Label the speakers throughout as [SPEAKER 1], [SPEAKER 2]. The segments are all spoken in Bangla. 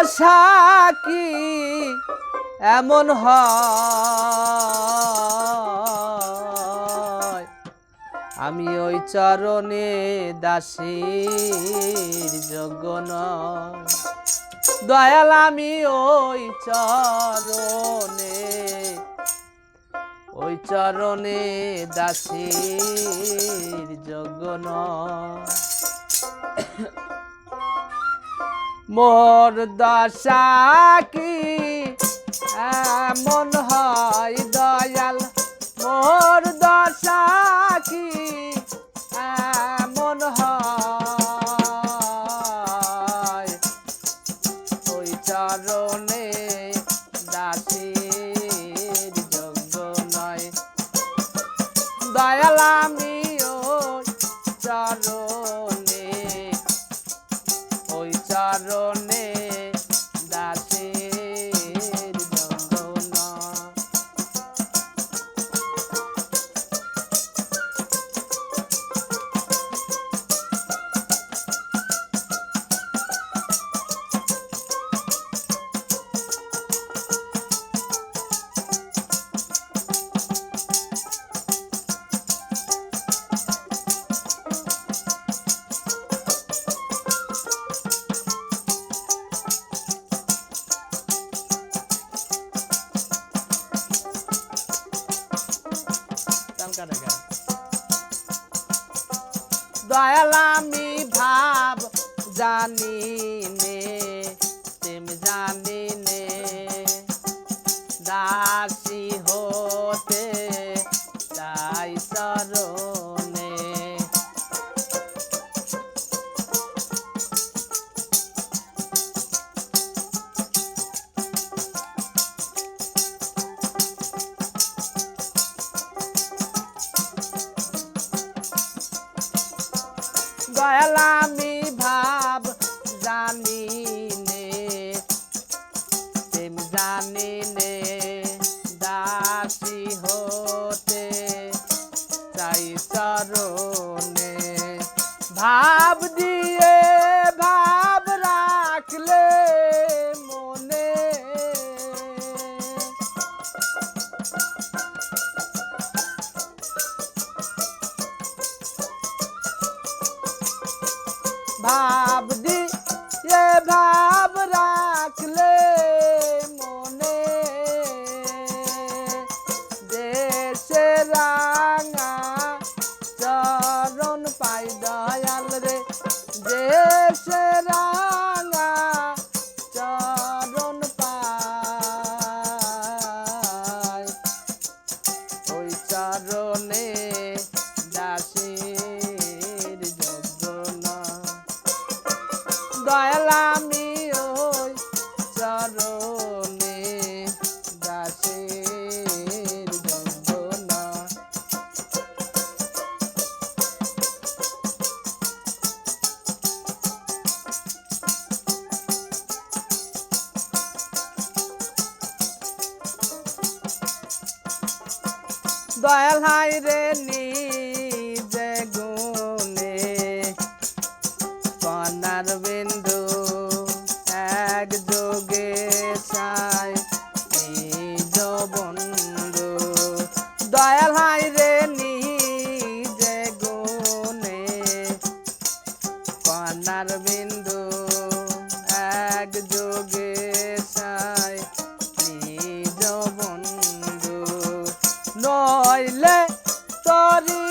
[SPEAKER 1] দশা কি এমন হয় আমি ওই চরণে দাসীর যোগ্য নয় দয়াল আমি ওই চরণে দাসীর যোগ্য নয় মোর দশা কি এমন হয় দয়াল মোর দশা কি এমন হয় ওই চরণে দাসীর যোগ্য নয় দয়াল আমি ওই চরণে দাসীর যোগ্য নয় দয়াল আমি ভাব জানি নে তুমি জানি নে দাসী হতে চাই চরণে দয়াল আমি ভাব জানি নে তুমি জানি নে দাসী হতে চাই চরণে ভাব দিয়ে ভাব রাখলে মনে ভাব দিয়ে ভাব রাখলে মনে দেশে রাঙা চরণ পাই দয়াল রে দেশে রাঙা চরণ পাই ওই চরণে দাসীর যোগ্য নয় দয়াল আমি ওই চরণে দাসীর যোগ্য নয় দয়াল হাই রে নিজে গুণে কনার বিন্দু এক যোগে চাই নিজ বন্ধু দয়াল হাই রে নিজে গুণে কনার বিন্দু এক যোগে চাই নিজ বন্ধু নইলে তরি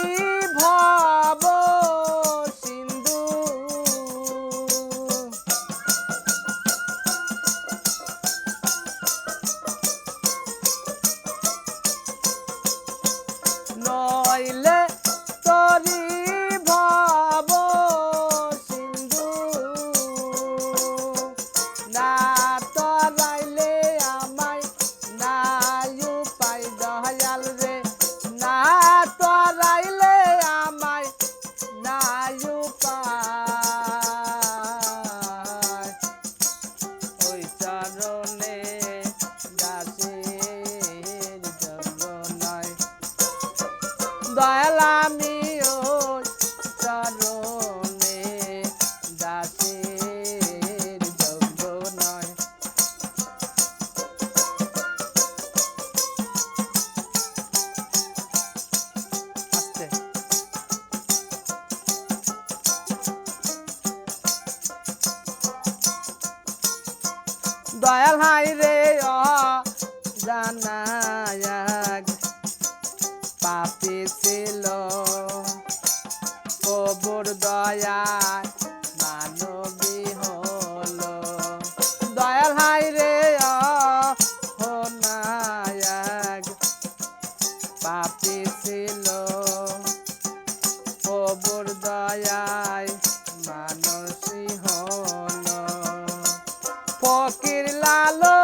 [SPEAKER 1] দয়াল হাই রে জানায়াক পাপি ছিল প্রভুর দয়ায় মানবী হলো দয়াল হাই রে নায়াক পাপি ছিল প্রভুর দয়ায় মানসী হলো ফকির লালো